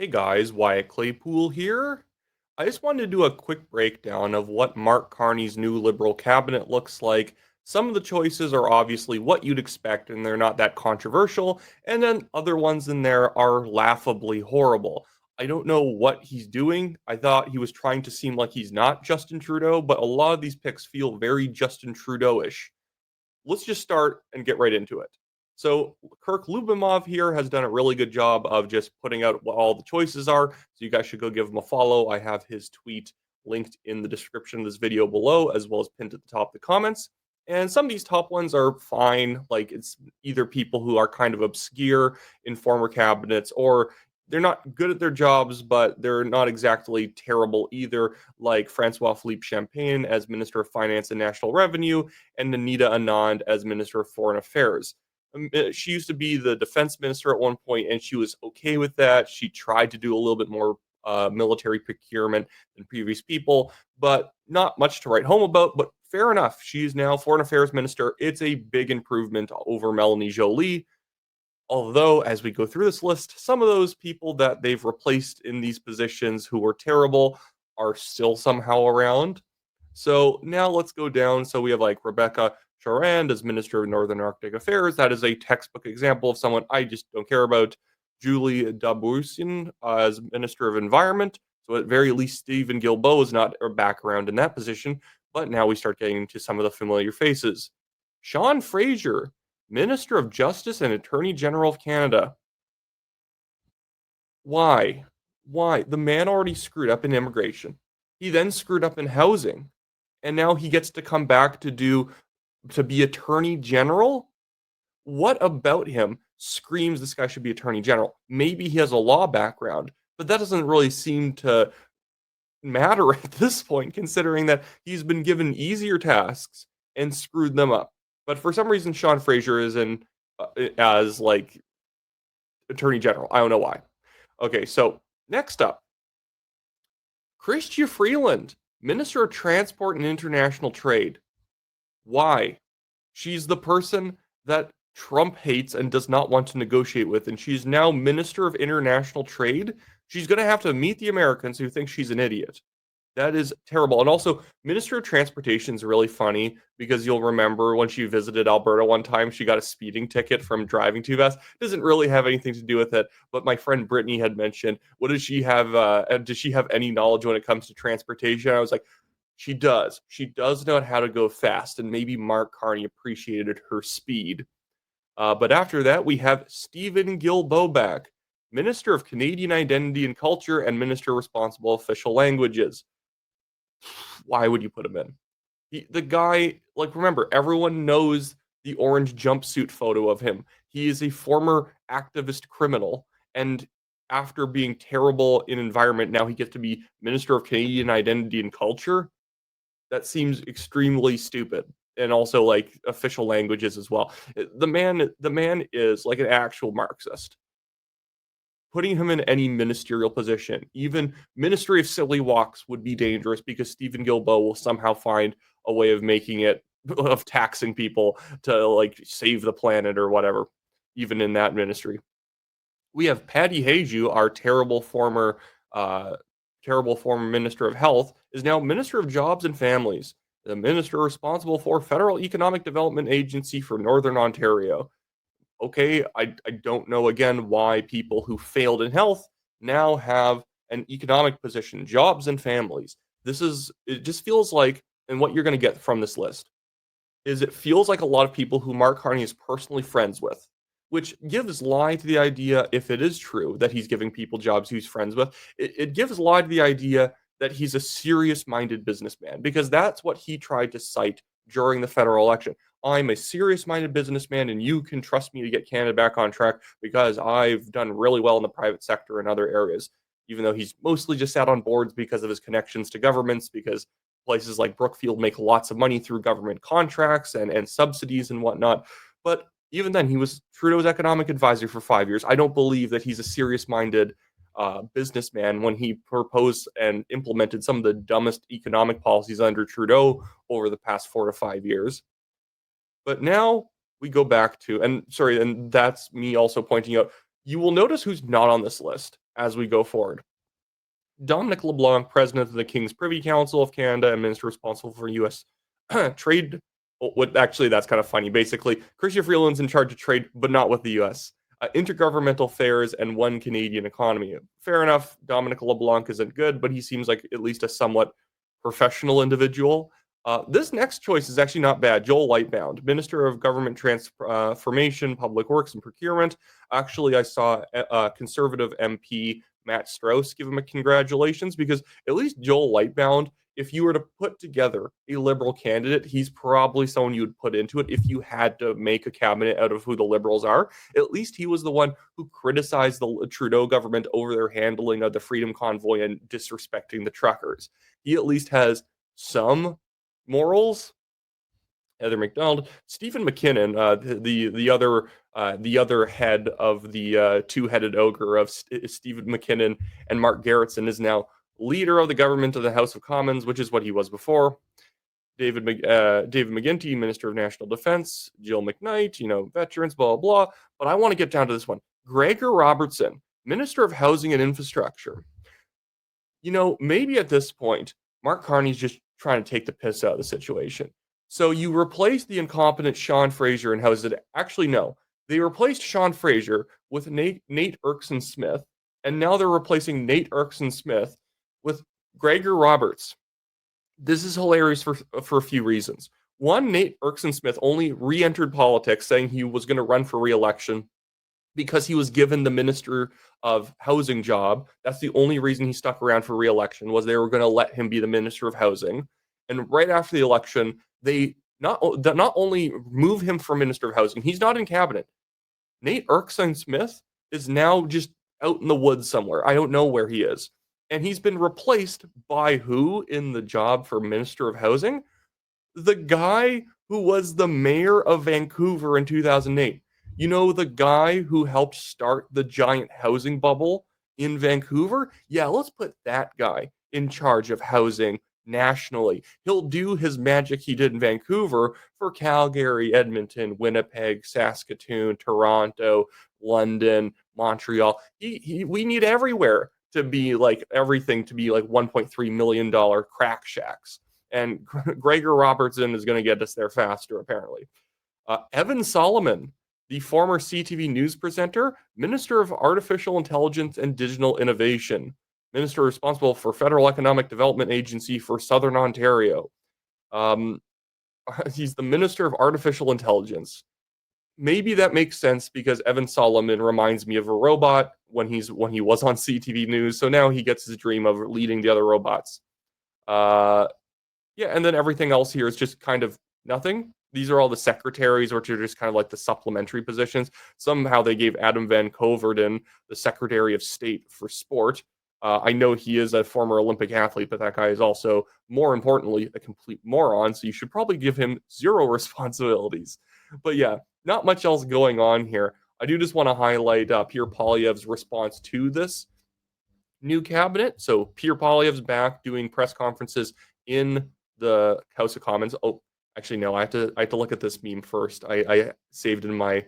Hey guys, Wyatt Claypool here. I just wanted to do a quick breakdown of what Mark Carney's new Liberal cabinet looks like. Some of the choices are obviously what you'd expect and they're not that controversial, and then other ones in there are laughably horrible. I don't know what he's doing. I thought he was trying to seem like he's not Justin Trudeau, but a lot of these picks feel very Justin Trudeau-ish. Let's just start and get right into it. So Kirk Lubimov here has done a really good job of just putting out what all the choices are. So you guys should go give him a follow. I have his tweet linked in the description of this video below, as well as pinned at the top of the comments. And some of these top ones are fine. Like it's either people who are kind of obscure in former cabinets, or they're not good at their jobs, but they're not exactly terrible either, like Francois Philippe Champagne as Minister of Finance and National Revenue, and Anita Anand as Minister of Foreign Affairs. She used to be the defense minister at one point, and she was okay with that. She tried to do a little bit more military procurement than previous people, but not much to write home about. But fair enough. She's now Foreign Affairs Minister. It's a big improvement over Melanie Joly. Although, as we go through this list, some of those people that they've replaced in these positions who were terrible are still somehow around. So now let's go down. So we have like Rebecca Charand as Minister of Northern Arctic Affairs. That is a textbook example of someone I just don't care about. Julie Dabusian as Minister of Environment. So at very least, Stephen Guilbeault is not a background in that position. But now we start getting into some of the familiar faces. Sean Fraser, Minister of Justice and Attorney General of Canada. Why? Why? The man already screwed up in immigration. He then screwed up in housing. And now he gets to come back to be Attorney General? What about him screams this guy should be Attorney General? Maybe he has a law background, but that doesn't really seem to matter at this point, considering that he's been given easier tasks and screwed them up. But for some reason, Sean Fraser is in as like Attorney General. I don't know why. Okay, so next up, Chrystia Freeland, Minister of Transport and International Trade. Why? She's the person that Trump hates and does not want to negotiate with, and she's now Minister of International Trade. She's going to have to meet the Americans who think she's an idiot. That is terrible. And also, Minister of Transportation is really funny because you'll remember when she visited Alberta one time, she got a speeding ticket from driving too fast. Doesn't really have anything to do with it. But my friend Brittany had mentioned, what does she have? Does she have any knowledge when it comes to transportation? I was like, she does. She does know how to go fast. And maybe Mark Carney appreciated her speed. But after that, we have Stephen Guilbeault back, Minister of Canadian Identity and Culture and Minister responsible official languages. Why would you put him in? The guy, like, remember, everyone knows the orange jumpsuit photo of him. He is a former activist criminal, and after being terrible in environment, now he gets to be Minister of Canadian Identity and Culture. That seems extremely stupid. And also like official languages as well. The man is like an actual Marxist. Putting him in any ministerial position, even Ministry of Silly Walks, would be dangerous because Stephen Guilbeault will somehow find a way of making it of taxing people to like save the planet or whatever, even in that ministry. We have Patty Hajdu, our terrible former Minister of Health, is now Minister of Jobs and Families, the minister responsible for Federal Economic Development Agency for Northern Ontario. Okay, I don't know again why people who failed in health now have an economic position, jobs and families. It just feels like, and what you're going to get from this list is it feels like a lot of people who Mark Carney is personally friends with, which gives lie to the idea, if it is true that he's giving people jobs he's friends with, it gives lie to the idea that he's a serious minded businessman, because that's what he tried to cite during the federal election. I'm a serious minded businessman, and you can trust me to get Canada back on track because I've done really well in the private sector and other areas, even though he's mostly just sat on boards because of his connections to governments, because places like Brookfield make lots of money through government contracts and subsidies and whatnot. But even then, he was Trudeau's economic advisor for 5 years. I don't believe that he's a serious-minded businessman when he proposed and implemented some of the dumbest economic policies under Trudeau over the past 4 to 5 years. But now we go back to, and sorry, and that's me also pointing out, You will notice who's not on this list as we go forward. Dominic LeBlanc, President of the King's Privy Council of Canada and Minister responsible for U.S. trade. Actually, that's kind of funny. Basically, Chrystia Freeland's in charge of trade, but not with the U.S. Intergovernmental affairs and one Canadian economy. Fair enough. Dominic LeBlanc isn't good, but he seems like at least a somewhat professional individual. This next choice is actually not bad. Joel Lightbound, Minister of Government Transformation, Public Works and Procurement. Actually, I saw a Conservative MP, Matt Strauss, give him a congratulations, because at least Joel Lightbound, if you were to put together a Liberal candidate, he's probably someone you would put into it if you had to make a cabinet out of who the Liberals are. At least he was the one who criticized the Trudeau government over their handling of the Freedom Convoy and disrespecting the truckers. He at least has some morals. Heather McDonald, Stephen McKinnon, the other head of the two-headed ogre of Stephen McKinnon and Mark Garretson, is now leader of the government of the House of Commons, which is what he was before. David McGuinty, Minister of National Defense. Jill McKnight, veterans, blah, blah, blah. But I want to get down to this one. Gregor Robertson, Minister of Housing and Infrastructure. Maybe at this point, Mark Carney's just trying to take the piss out of the situation. So you replace the incompetent Sean Fraser in Housing. Actually, no. They replaced Sean Fraser with Nate Erskine Smith, and now they're replacing Nate Erskine Smith with Gregor Roberts. This is hilarious for a few reasons. One, Nate Erskine Smith only re-entered politics saying he was going to run for re-election because he was given the Minister of Housing job. That's the only reason he stuck around for re-election, was they were going to let him be the Minister of Housing. And right after the election, they not only move him from Minister of Housing, he's not in cabinet. Nate Erskine Smith is now just out in the woods somewhere. I don't know where he is. And he's been replaced by who in the job for Minister of Housing? The guy who was the mayor of Vancouver in 2008. The guy who helped start the giant housing bubble in Vancouver? Yeah, let's put that guy in charge of housing nationally. He'll do his magic he did in Vancouver for Calgary, Edmonton, Winnipeg, Saskatoon, Toronto, London, Montreal. We need everywhere to be like everything to be like $1.3 million crack shacks. And Gregor Robertson is going to get us there faster, apparently. Evan Solomon, the former CTV news presenter, Minister of Artificial Intelligence and Digital Innovation, Minister responsible for Federal Economic Development Agency for Southern Ontario. He's the Minister of Artificial Intelligence. Maybe that makes sense because Evan Solomon reminds me of a robot when he was on CTV News. So now he gets his dream of leading the other robots. And then everything else here is just kind of nothing. These are all the secretaries, which are just kind of like the supplementary positions. Somehow they gave Adam Van Coverden the Secretary of State for Sport. I know he is a former Olympic athlete, but that guy is also, more importantly, a complete moron. So you should probably give him zero responsibilities. But yeah, not much else going on here. I do just want to highlight Pierre Poilievre's response to this new cabinet. So Pierre Poilievre's back doing press conferences in the House of Commons. Oh, actually, no, I have to look at this meme first. I saved in my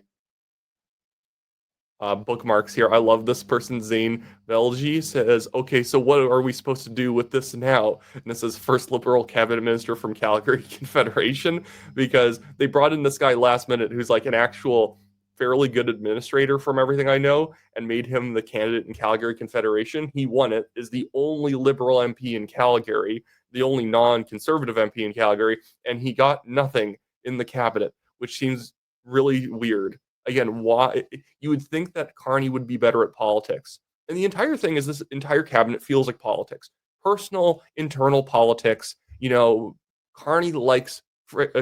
bookmarks here. I love this person. Zane Velji says, okay, so what are we supposed to do with this now? And this is first Liberal cabinet minister from Calgary Confederation, because they brought in this guy last minute who's like an actual fairly good administrator from everything I know, and made him the candidate in Calgary Confederation. He won it, is the only Liberal MP in Calgary, the only non-conservative MP in Calgary, and he got nothing in the cabinet, which seems really weird. Again, why? You would think that Carney would be better at politics. And the entire thing is this entire cabinet feels like politics. Personal, internal politics. Carney likes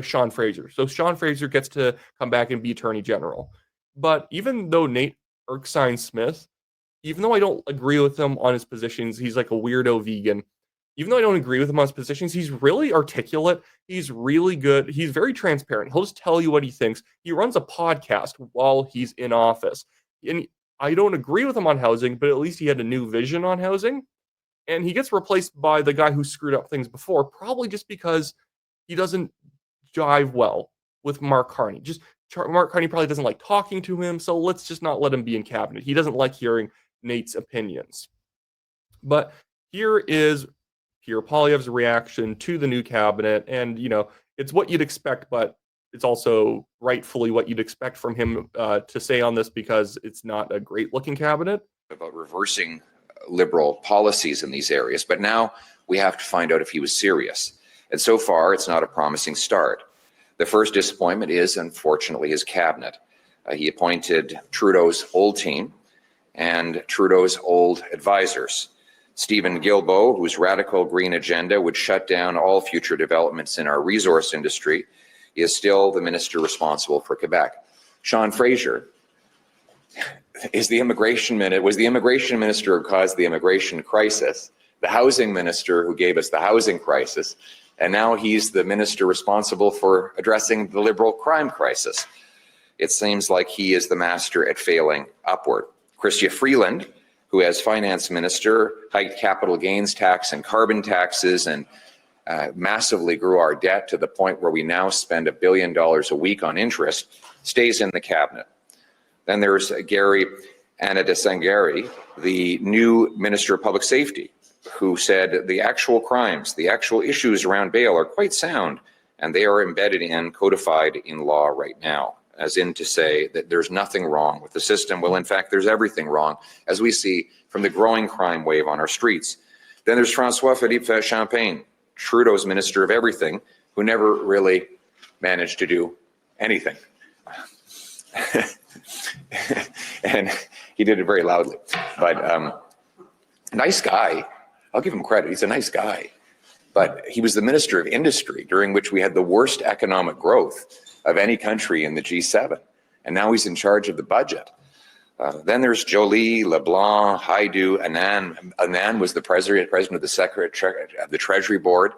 Sean Fraser. So Sean Fraser gets to come back and be Attorney General. But even though Nate Erskine Smith, even though I don't agree with him on his positions, he's like a weirdo vegan. Even though I don't agree with him on his positions, he's really articulate. He's really good. He's very transparent. He'll just tell you what he thinks. He runs a podcast while he's in office. And I don't agree with him on housing, but at least he had a new vision on housing. And he gets replaced by the guy who screwed up things before, probably just because he doesn't jive well with Mark Carney. Just Mark Carney probably doesn't like talking to him, so let's just not let him be in cabinet. He doesn't like hearing Nate's opinions. But here is Pierre Poilievre's reaction to the new cabinet, and it's what you'd expect, but it's also rightfully what you'd expect from him to say on this, because it's not a great-looking cabinet. About reversing Liberal policies in these areas, but now we have to find out if he was serious. And so far, it's not a promising start. The first disappointment is, unfortunately, his cabinet. He appointed Trudeau's old team and Trudeau's old advisors. Stephen Guilbeault, whose radical green agenda would shut down all future developments in our resource industry, is still the minister responsible for Quebec. Sean Fraser was the immigration minister who caused the immigration crisis, the housing minister who gave us the housing crisis, and now he's the minister responsible for addressing the Liberal crime crisis. It seems like he is the master at failing upward. Chrystia Freeland, who as finance minister hiked capital gains tax and carbon taxes and massively grew our debt to the point where we now spend $1 billion a week on interest, stays in the cabinet. Then there's Gary Anadasangari, the new Minister of Public Safety, who said the actual crimes, the actual issues around bail are quite sound, and they are embedded and codified in law right now, as in to say that there's nothing wrong with the system. Well, in fact, there's everything wrong, as we see from the growing crime wave on our streets. Then there's François-Philippe Champagne, Trudeau's Minister of Everything, who never really managed to do anything. And he did it very loudly. But nice guy. I'll give him credit. He's a nice guy. But he was the Minister of Industry during which we had the worst economic growth of any country in the G7. And now he's in charge of the budget. Then there's Joly, LeBlanc, Haidu, Anand. Anand was the president of the Treasury Board,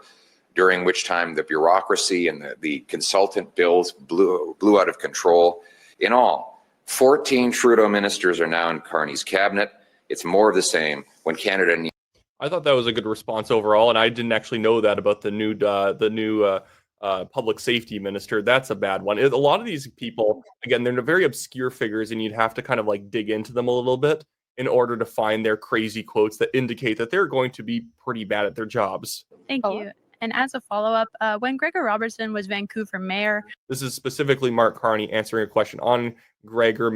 during which time the bureaucracy and the consultant bills blew out of control. In all, 14 Trudeau ministers are now in Carney's cabinet. It's more of the same when Canada needs. I thought that was a good response overall, and I didn't actually know that about the new public safety minister. That's a bad one. A lot of these people, again, they're very obscure figures, and you'd have to kind of like dig into them a little bit in order to find their crazy quotes that indicate that they're going to be pretty bad at their jobs. Thank you. And as a follow-up, when Gregor Robertson was Vancouver mayor... This is specifically Mark Carney answering a question on Gregor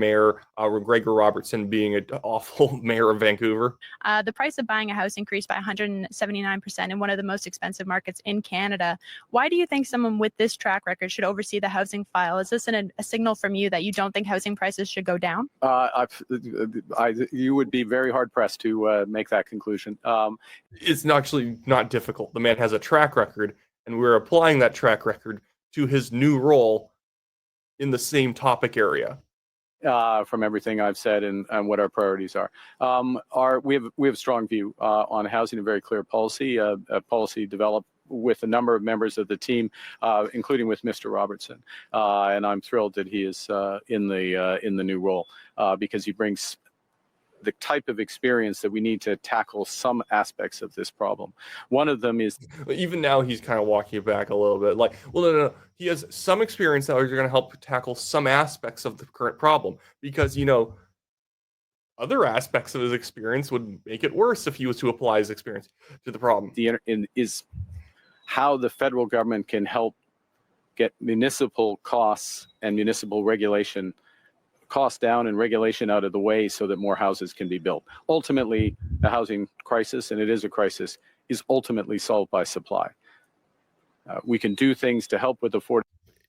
Robertson being an awful mayor of Vancouver. The price of buying a house increased by 179% in one of the most expensive markets in Canada. Why do you think someone with this track record should oversee the housing file? Is this a signal from you that you don't think housing prices should go down? You would be very hard-pressed to make that conclusion. It's actually not difficult. The man has a track record, and we're applying that track record to his new role in the same topic area. From everything I've said and what our priorities are. We have a strong view on housing, a very clear policy, a policy developed with a number of members of the team, including with Mr. Robertson. And I'm thrilled that he is in the new role because he brings the type of experience that we need to tackle some aspects of this problem. One of them is... Even now, he's kind of walking it back a little bit. Like, well, no. He has some experience that are going to help tackle some aspects of the current problem. Because, other aspects of his experience would make it worse if he was to apply his experience to the problem. Is how the federal government can help get municipal costs and municipal regulation costs down and regulation out of the way so that more houses can be built. Ultimately, the housing crisis, and it is a crisis, is ultimately solved by supply. We can do things to help with affordability.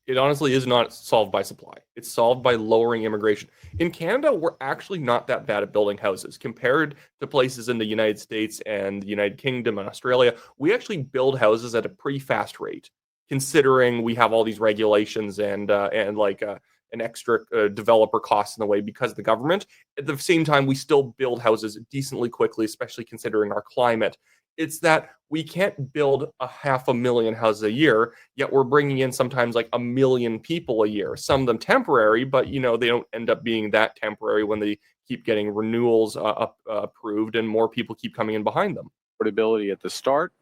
It honestly is not solved by supply. It's solved by lowering immigration. In Canada, we're actually not that bad at building houses. Compared to places in the United States and the United Kingdom and Australia, we actually build houses at a pretty fast rate, considering we have all these regulations and an extra developer cost in the way because of the government. At the same time, we still build houses decently quickly, especially considering our climate. It's that we can't build 500,000 houses a year, yet we're bringing in sometimes like 1 million people a year. Some of them temporary, but they don't end up being that temporary when they keep getting renewals approved and more people keep coming in behind them. Affordability at the start,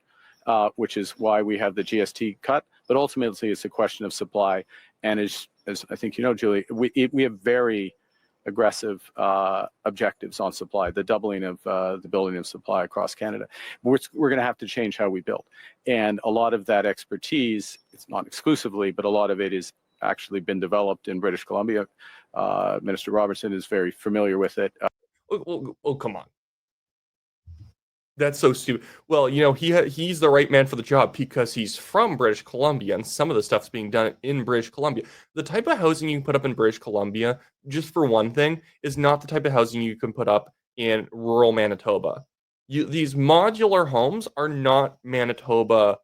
which is why we have the GST cut. But ultimately, it's a question of supply. And as I think you know, Julie, we have very aggressive objectives on supply, the doubling of the building of supply across Canada. We're going to have to change how we build. And a lot of that expertise, it's not exclusively, but a lot of it is actually been developed in British Columbia. Minister Robertson is very familiar with it. Oh, come on. That's so stupid. Well, you know, he's the right man for the job because he's from British Columbia, and some of the stuff's being done in British Columbia. The type of housing you can put up in British Columbia, just for one thing, is not the type of housing you can put up in rural Manitoba. These modular homes are not Manitoba,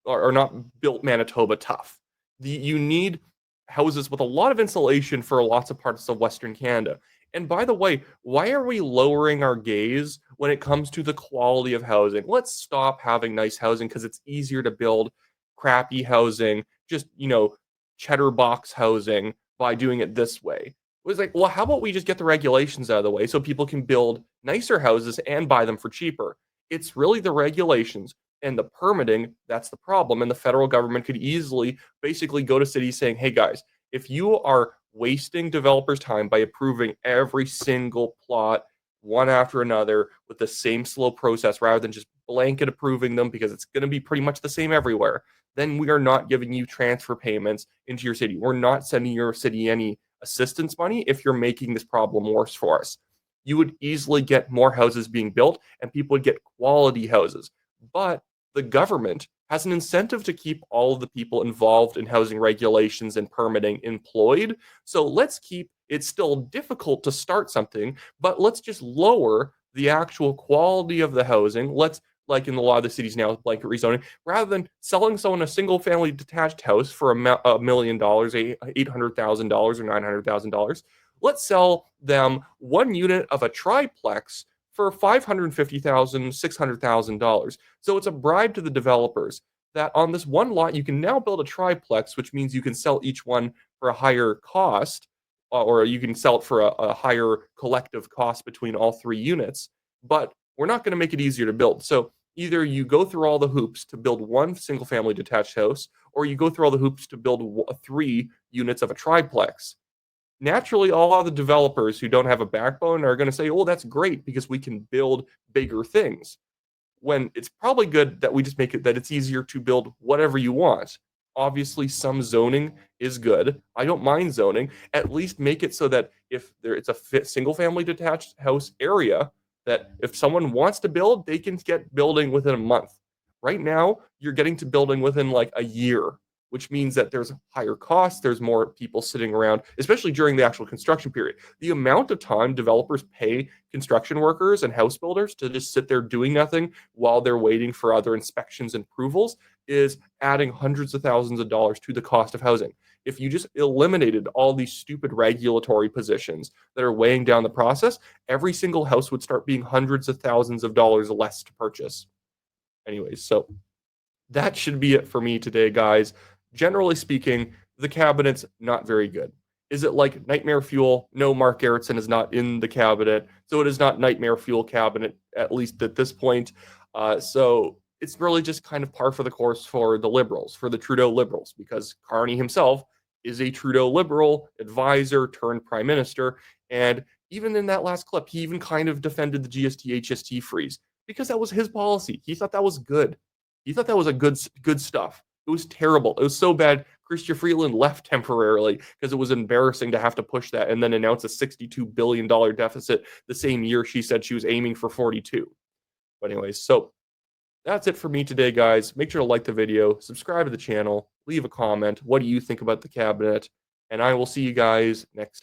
or are not built Manitoba tough. You need houses with a lot of insulation for lots of parts of Western Canada. And by the way, why are we lowering our gaze when it comes to the quality of housing? Let's stop having nice housing because it's easier to build crappy housing, just, you know, cheddar box housing by doing it this way. It was like, well, how about we just get the regulations out of the way so people can build nicer houses and buy them for cheaper? It's really the regulations and the permitting that's the problem. And the federal government could easily basically go to cities saying, hey guys, if you are wasting developers' time by approving every single plot one after another with the same slow process rather than just blanket approving them because it's going to be pretty much the same everywhere, then we are not giving you transfer payments into your city. We're not sending your city any assistance money if you're making this problem worse for us. You would easily get more houses being built and people would get quality houses. But the government has an incentive to keep all of the people involved in housing regulations and permitting employed. So let's keep it's still difficult to start something, but let's just lower the actual quality of the housing. Let's, like in a lot of the cities now with blanket rezoning, rather than selling someone a single family detached house for $1 million, $800,000 or $900,000, let's sell them one unit of a triplex for $550,000, $600,000. So it's a bribe to the developers that on this one lot, you can now build a triplex, which means you can sell each one for a higher cost, or you can sell it for a higher collective cost between all three units. But we're not going to make it easier to build. So either you go through all the hoops to build one single family detached house, or you go through all the hoops to build 3 units of a triplex. Naturally, all of the developers who don't have a backbone are going to say, oh, that's great because we can build bigger things. When it's probably good that we just make it that it's easier to build whatever you want. Obviously, some zoning is good. I don't mind zoning. At least make it so that if it's a single family detached house area, that if someone wants to build, they can get building within a month. Right now, you're getting to building within like a year, which means that there's higher costs, there's more people sitting around, especially during the actual construction period. The amount of time developers pay construction workers and house builders to just sit there doing nothing while they're waiting for other inspections and approvals is adding hundreds of thousands of dollars to the cost of housing. If you just eliminated all these stupid regulatory positions that are weighing down the process, every single house would start being hundreds of thousands of dollars less to purchase. Anyways, so that should be it for me today, guys. Generally speaking, the cabinet's not very good. Is it like nightmare fuel? No, Mark Garrettson is not in the cabinet, so it is not nightmare fuel cabinet, at least at this point. So it's really just kind of par for the course for the Liberals, for the Trudeau Liberals, because Carney himself is a Trudeau Liberal advisor turned prime minister. And even in that last clip, he even kind of defended the GST HST freeze because that was his policy. He thought that was good. He thought that was a good stuff. It was terrible. It was so bad. Chrystia Freeland left temporarily because it was embarrassing to have to push that and then announce a $62 billion deficit the same year she said she was aiming for 42. But anyways, so that's it for me today, guys. Make sure to like the video, subscribe to the channel, leave a comment. What do you think about the cabinet? And I will see you guys next time.